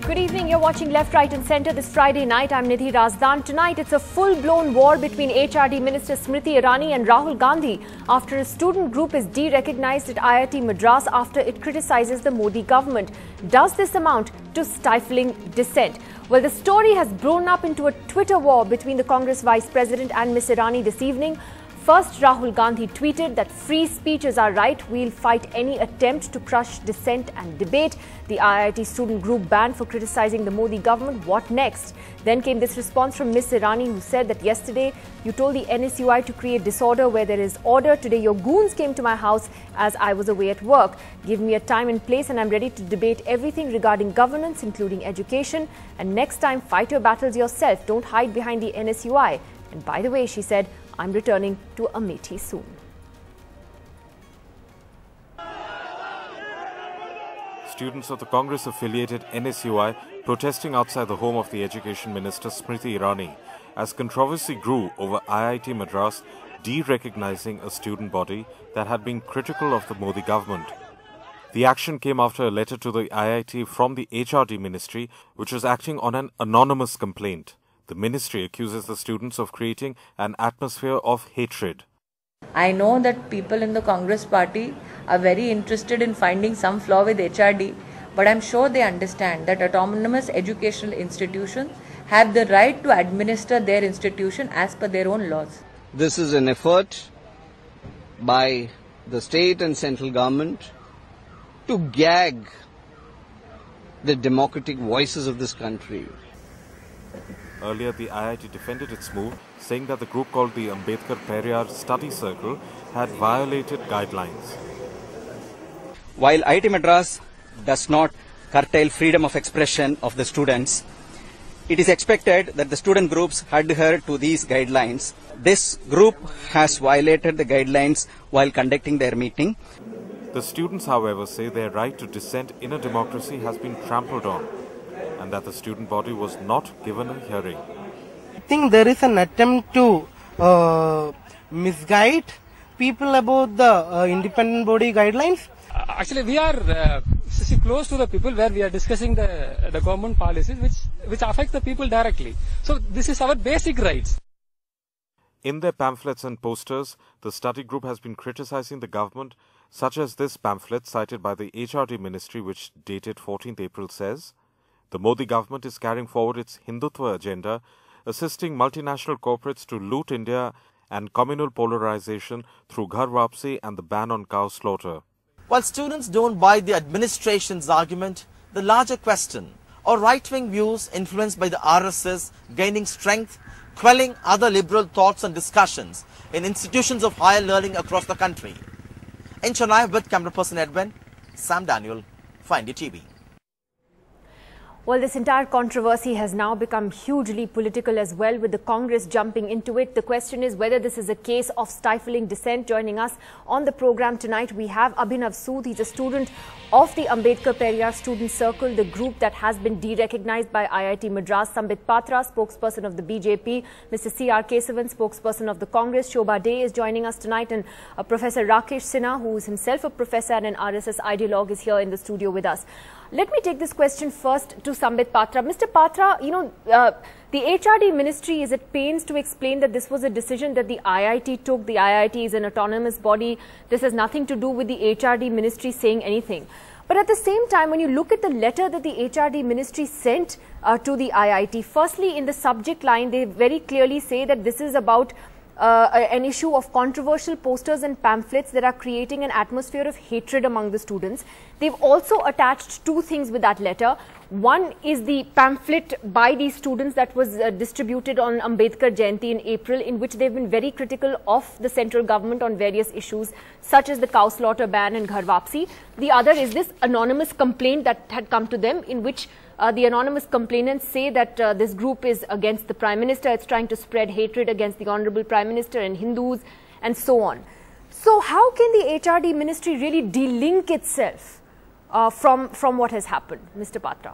Good evening. You're watching Left, Right and Centre this Friday night. I'm Nidhi Razdan. Tonight, it's a full-blown war between HRD Minister Smriti Irani and Rahul Gandhi after a student group is derecognized at IIT Madras after it criticizes the Modi government. Does this amount to stifling dissent? Well, the story has blown up into a Twitter war between the Congress Vice President and Ms. Irani this evening. First, Rahul Gandhi tweeted that free speech is our right. We'll fight any attempt to crush dissent and debate. The IIT student group banned for criticizing the Modi government. What next? Then came this response from Ms. Irani, who said that yesterday you told the NSUI to create disorder where there is order. Today your goons came to my house as I was away at work. Give me a time and place and I'm ready to debate everything regarding governance, including education. And next time, fight your battles yourself. Don't hide behind the NSUI. And by the way, she said, I'm returning to Amethi soon. Students of the Congress-affiliated NSUI protesting outside the home of the Education Minister Smriti Irani as controversy grew over IIT Madras derecognizing a student body that had been critical of the Modi government. The action came after a letter to the IIT from the HRD ministry, which was acting on an anonymous complaint. The ministry accuses the students of creating an atmosphere of hatred. I know that people in the Congress party are very interested in finding some flaw with HRD, but I'm sure they understand that autonomous educational institutions have the right to administer their institution as per their own laws. This is an effort by the state and central government to gag the democratic voices of this country. Earlier, the IIT defended its move, saying that the group called the Ambedkar Periyar Study Circle had violated guidelines. While IIT Madras does not curtail freedom of expression of the students, it is expected that the student groups adhere to these guidelines. This group has violated the guidelines while conducting their meeting. The students, however, say their right to dissent in a democracy has been trampled on, and that the student body was not given a hearing. I think there is an attempt to misguide people about the independent body guidelines. Actually, we are close to the people where we are discussing the government policies which affect the people directly. So this is our basic rights. In their pamphlets and posters, the study group has been criticizing the government, such as this pamphlet cited by the HRD ministry, which dated 14th April says, the Modi government is carrying forward its Hindutva agenda, assisting multinational corporates to loot India and communal polarization through Ghar Wapsi and the ban on cow slaughter. While students don't buy the administration's argument, the larger question, are right-wing views influenced by the RSS gaining strength, quelling other liberal thoughts and discussions in institutions of higher learning across the country? In Chennai, with camera person Edwin, Sam Daniel, for NDTV. Well, this entire controversy has now become hugely political as well, with the Congress jumping into it. The question is whether this is a case of stifling dissent. Joining us on the program tonight, we have Abhinav Sood. He's a student of the Ambedkar Periyar Student Circle, the group that has been derecognized by IIT Madras. Sambit Patra, spokesperson of the BJP. Mr. C.R. Kesavan, spokesperson of the Congress. Shobha Day is joining us tonight. And Professor Rakesh Sinha, who is himself a professor and an RSS ideologue, is here in the studio with us. Let me take this question first to Sambit Patra. Mr. Patra, the HRD ministry is at pains to explain that this was a decision that the IIT took. The IIT is an autonomous body. This has nothing to do with the HRD ministry saying anything. But at the same time, when you look at the letter that the HRD ministry sent to the IIT, firstly, in the subject line, they very clearly say that this is about an issue of controversial posters and pamphlets that are creating an atmosphere of hatred among the students. They've also attached two things with that letter. One is the pamphlet by these students that was distributed on Ambedkar Jayanti in April, in which they've been very critical of the central government on various issues, such as the cow slaughter ban and Ghar Wapsi. The other is this anonymous complaint that had come to them, in which the anonymous complainants say that this group is against the Prime Minister. It's trying to spread hatred against the Honorable Prime Minister and Hindus and so on. So how can the HRD ministry really delink itself from what has happened, Mr. Patra?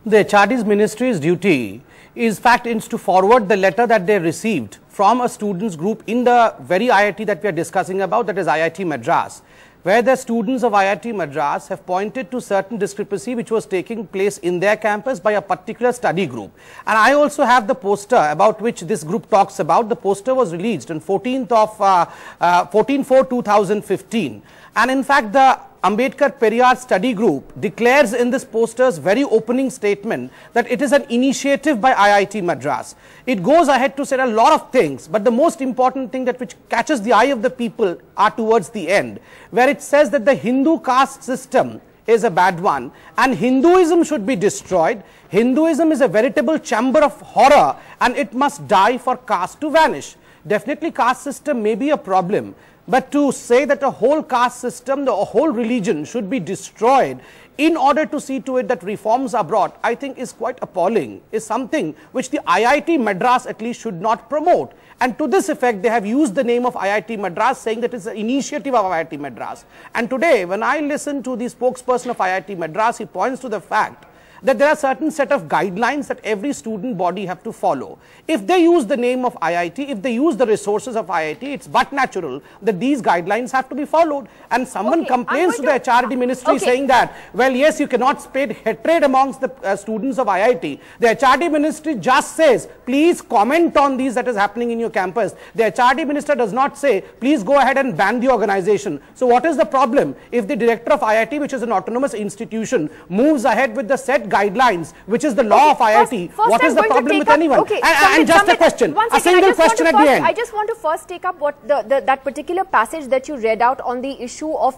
The HRD's ministry's duty is to forward the letter that they received from a students group in the very IIT that we are discussing about, that is IIT Madras. where the students of IIT Madras have pointed to certain discrepancy which was taking place in their campus by a particular study group. And I also have the poster about which this group talks about. The poster was released on 14/4/2015. And in fact, the Ambedkar Periyar study group declares in this poster's very opening statement that it is an initiative by IIT Madras. It goes ahead to say a lot of things, but the most important thing that which catches the eye of the people are towards the end, where it says that the Hindu caste system is a bad one and Hinduism should be destroyed. Hinduism is a veritable chamber of horror and it must die for caste to vanish. Definitely caste system may be a problem, but to say that a whole caste system, the whole religion should be destroyed in order to see to it that reforms are brought, I think is quite appalling, is something which the IIT Madras at least should not promote. And to this effect, they have used the name of IIT Madras, saying that it's an initiative of IIT Madras. And today, when I listen to the spokesperson of IIT Madras, he points to the fact that there are certain set of guidelines that every student body have to follow. If they use the name of IIT, if they use the resources of IIT, it's but natural that these guidelines have to be followed. And someone complains to the HRD ministry saying that, well, yes, you cannot spread hatred amongst the students of IIT. The HRD ministry just says, please comment on these that is happening in your campus. The HRD minister does not say, please go ahead and ban the organization. So what is the problem? If the director of IIT, which is an autonomous institution, moves ahead with the set guidelines, which is the law of IIT, what is the problem with anyone? And just a question, a single question at the end. I just want to first take up what that particular passage that you read out on the issue of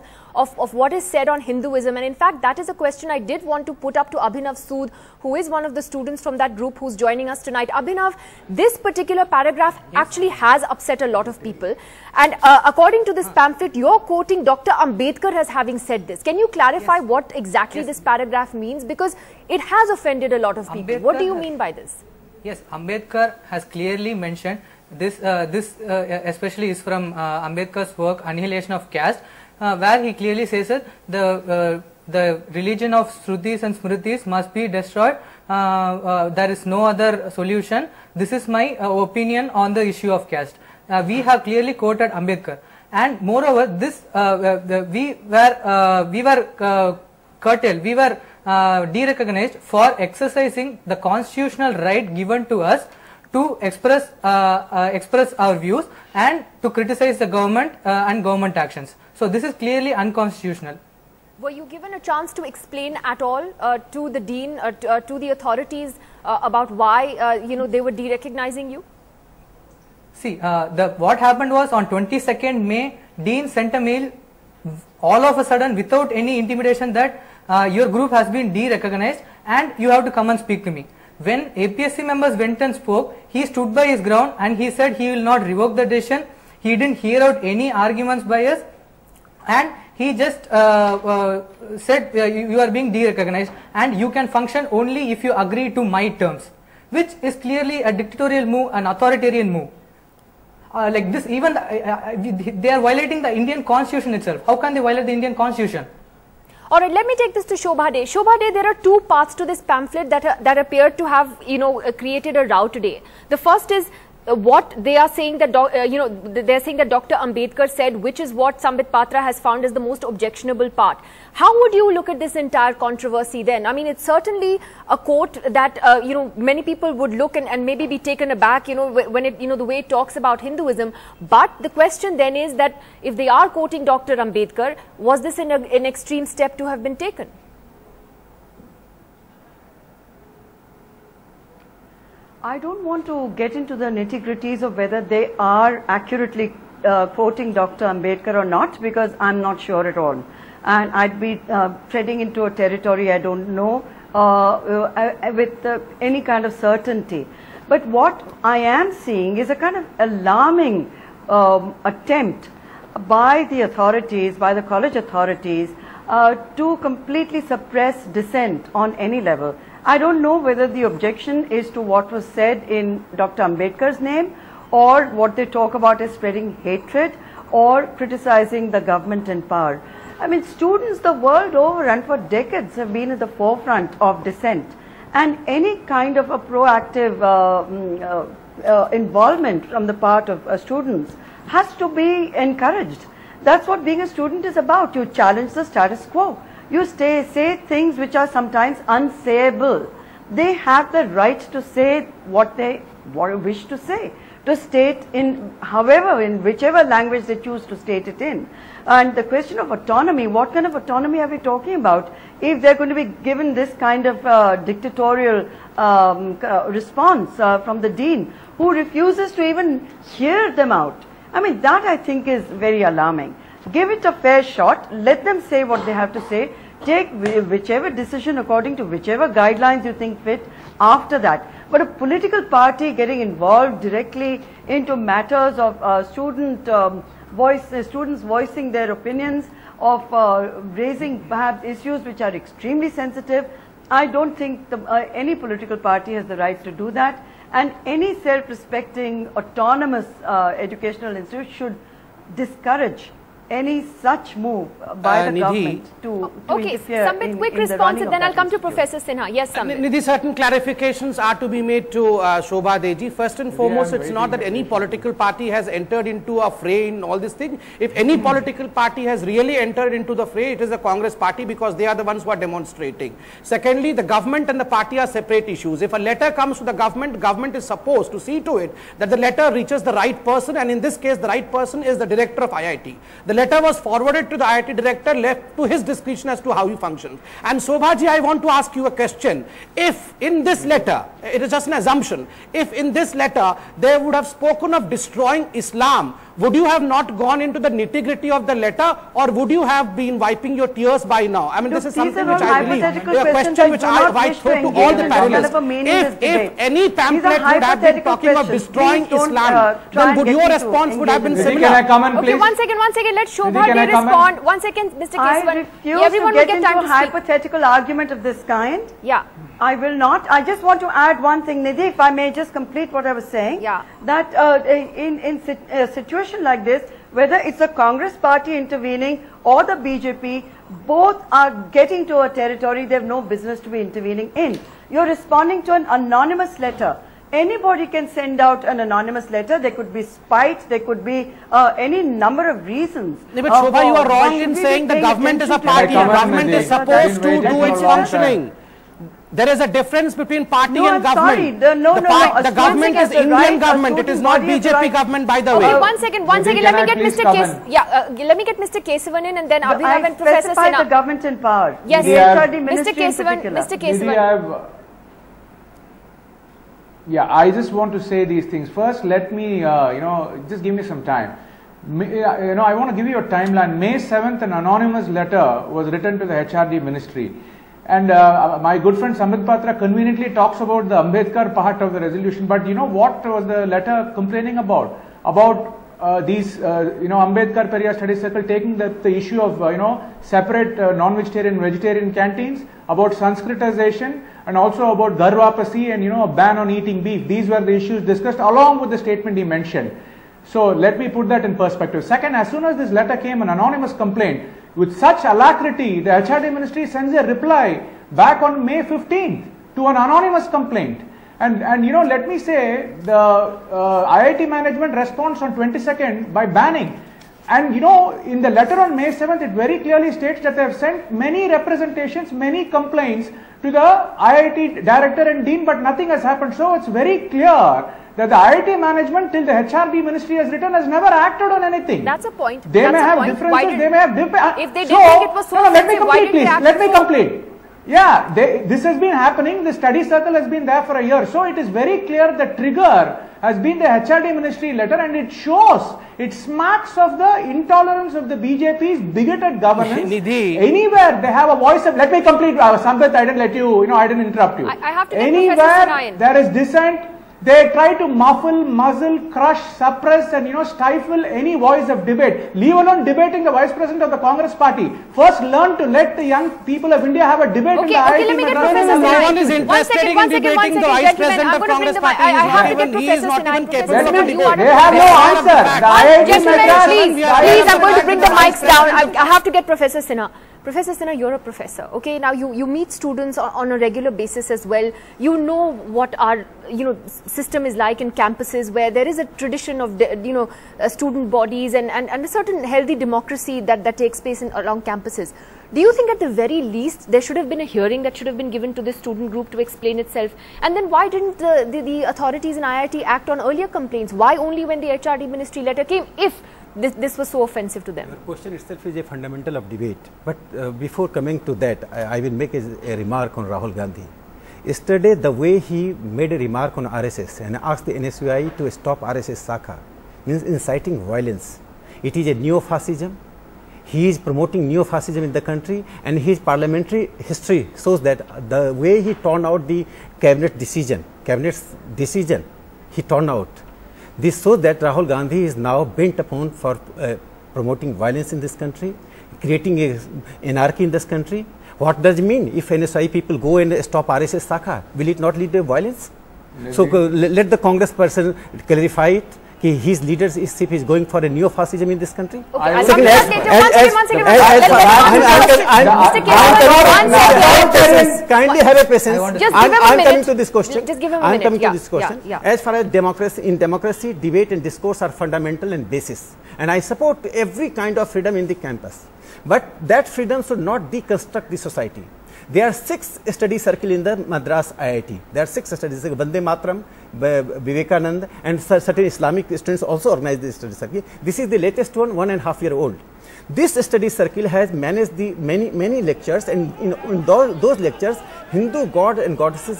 what is said on Hinduism, and in fact that is a question I did want to put up to Abhinav Sood, who is one of the students from that group who's joining us tonight. Abhinav, this particular paragraph actually has upset a lot of people, and according to this pamphlet, you're quoting Dr. Ambedkar as having said this. Can you clarify what exactly this paragraph means, because it has offended a lot of people. What do you mean by this? Yes, Ambedkar has clearly mentioned this, especially is from Ambedkar's work Annihilation of Caste, where he clearly says that the religion of Shrutis and Smritis must be destroyed. There is no other solution. This is my opinion on the issue of caste. We have clearly quoted Ambedkar, and moreover, this we were curtailed, we were derecognized for exercising the constitutional right given to us to express our views and to criticize the government and government actions. So this is clearly unconstitutional. Were you given a chance to explain at all to the dean, to the authorities about why they were derecognizing you? See, what happened was on 22nd May, dean sent a mail all of a sudden without any intimidation that your group has been derecognized and you have to come and speak to me. When APSC members went and spoke, he stood by his ground and he said he will not revoke the decision. He didn't hear out any arguments by us, and he just said you are being derecognized and you can function only if you agree to my terms, which is clearly a dictatorial move, an authoritarian move. Like this, even they are violating the Indian Constitution itself. How can they violate the Indian Constitution? All right, let me take this to Shobha De. Shobha De, there are two parts to this pamphlet that appear to have created a row today. The first is what they are saying that they are saying that Dr. Ambedkar said, which is what Sambit Patra has found as the most objectionable part. How would you look at this entire controversy then? I mean, it's certainly a quote that many people would look and maybe be taken aback, when it the way it talks about Hinduism. But the question then is that if they are quoting Dr. Ambedkar, was this an extreme step to have been taken? I don't want to get into the nitty-gritties of whether they are accurately quoting Dr. Ambedkar or not, because I'm not sure at all. And I'd be treading into a territory I don't know with any kind of certainty. But what I am seeing is a kind of alarming attempt by the authorities, by the college authorities, to completely suppress dissent on any level. I don't know whether the objection is to what was said in Dr. Ambedkar's name, or what they talk about is spreading hatred or criticizing the government in power. I mean, students the world over and for decades have been at the forefront of dissent, and any kind of a proactive involvement from the part of students has to be encouraged. That's what being a student is about. You challenge the status quo. You say things which are sometimes unsayable. They have the right to say what they wish to say, to state in whichever language they choose to state it in. And the question of autonomy, what kind of autonomy are we talking about if they're going to be given this kind of dictatorial response from the dean, who refuses to even hear them out? I mean, that I think is very alarming. Give it a fair shot, let them say what they have to say, take whichever decision according to whichever guidelines you think fit after that. But a political party getting involved directly into matters of students voicing their opinions, of raising perhaps issues which are extremely sensitive, I don't think any political party has the right to do that. And any self-respecting, autonomous educational institute should discourage any such move by the government to interfere Samit, quick response, and then I'll come to Professor Sinha. Yes, Samit. Nidhi, certain clarifications are to be made to Shobha Deji. First and foremost, it's not that any political party has entered into a fray in all this thing. If any political party has really entered into the fray, it is the Congress party, because they are the ones who are demonstrating. Secondly, the government and the party are separate issues. If a letter comes to the government is supposed to see to it that the letter reaches the right person, and in this case, the right person is the director of IIT. The letter was forwarded to the IIT director, left to his discretion as to how he functions. And Shobhaji, I want to ask you a question. If in this letter, it is just an assumption, if in this letter they would have spoken of destroying Islam, would you have not gone into the nitty-gritty of the letter, or would you have been wiping your tears by now? I mean, this is something which I believe, a question which I throw to all the panelists. If any pamphlet would have been talking of destroying Islam, then would your response would have been similar? Can I come in, please? Okay, one second, let Shobha respond. 1 second, Mr. Kesavan. I refuse to get into a hypothetical argument of this kind. Yeah. I will not. I just want to add one thing, Nidhi, if I may just complete what I was saying. Yeah. That in a situation like this, whether it's the Congress party intervening or the BJP, both are getting to a territory they have no business to be intervening in. You're responding to an anonymous letter. Anybody can send out an anonymous letter. There could be spite, there could be any number of reasons. No, but Shobha, you are wrong in saying the government is a party. The government is supposed to do its functioning. There is a difference between party and government. The government is Indian government. It is not BJP government, by the way. Okay, one second. Let me get Mr. Kesavan in, and then Abhinav and Professor Sinha. Specify the government in power. Yes, Mr. Kesavan. Yeah, I just want to say these things. First, let me, just give me some time. I want to give you a timeline. May 7th, an anonymous letter was written to the HRD ministry. And my good friend Samit Patra conveniently talks about the Ambedkar part of the resolution. But you know what was the letter complaining about? About these, Ambedkar Periyar Study Circle taking the issue of, separate non-vegetarian and vegetarian canteens, about Sanskritization, and also about Garvapasi and, a ban on eating beef. These were the issues discussed along with the statement he mentioned. So let me put that in perspective. Second, as soon as this letter came, an anonymous complaint, with such alacrity, the HRD ministry sends a reply back on May 15th to an anonymous complaint. And let me say, the IIT management responds on 22nd by banning. And in the letter on May 7th, it very clearly states that they have sent many representations, many complaints to the IIT director and dean, but nothing has happened. So it's very clear that the IIT management, till the HRD ministry has written, has never acted on anything. That's a point. They may have differences, they may have if they did think it was so sensitive, why didn't they act? Let me complete. Yeah, this has been happening. The study circle has been there for a year. So it is very clear the trigger has been the HRD ministry letter, and it shows, it smacks of the intolerance of the BJP's bigoted governance. Anywhere they have a voice of, let me complete, Sampath, I didn't let you, I didn't interrupt you. I have to get Anywhere there is dissent, they try to muzzle, crush, suppress and stifle any voice of debate. Leave alone debating the Vice President of the Congress party. First learn to let the young people of India have a debate in the IIT Madras. No one is interested in debating the Vice President of Congress party. I have to get Professor Sinha. They have no answer. The IIT Madras. Please, I'm going to bring the mics down. I have to get Professor Sinha. Professor Sinha, you're a professor. Okay, now you meet students on a regular basis as well. You know what our system is like in campuses where there is a tradition of student bodies and a certain healthy democracy that takes place along campuses. Do you think at the very least there should have been a hearing that should have been given to this student group to explain itself? And then why didn't the authorities in IIT act on earlier complaints? Why only when the HRD ministry letter came, if this was so offensive to them? The question itself is a fundamental of debate. But before coming to that, I will make a remark on Rahul Gandhi. Yesterday, the way he made a remark on RSS and asked the NSUI to stop RSS Sakha means inciting violence. It is a neo-fascism. He is promoting neo-fascism in the country, and his parliamentary history shows that the way he turned out the cabinet's decision, he turned out. This shows that Rahul Gandhi is now bent upon for promoting violence in this country, creating anarchy in this country. What does it mean if NSI people go and stop RSS Sakha? Will it not lead to violence? So let the Congress person clarify it. His leadership is going for a neo-fascism in this country. Okay, kindly have a patience. I am coming to this question. Just give him a minute. I am coming to this question. As far as democracy, in democracy, debate and discourse are fundamental and basis. And I support every kind of freedom in the campus. But that freedom should not deconstruct the society. There are 6 study circles in the Madras IIT. There are 6 studies, Vande Mataram, Vivekanand, and certain Islamic students also organize this study circle. This is the latest one, 1.5 year old. This study circle has managed the many lectures, and in those lectures, Hindu god and goddesses,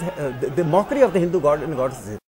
the mockery of the Hindu god and goddesses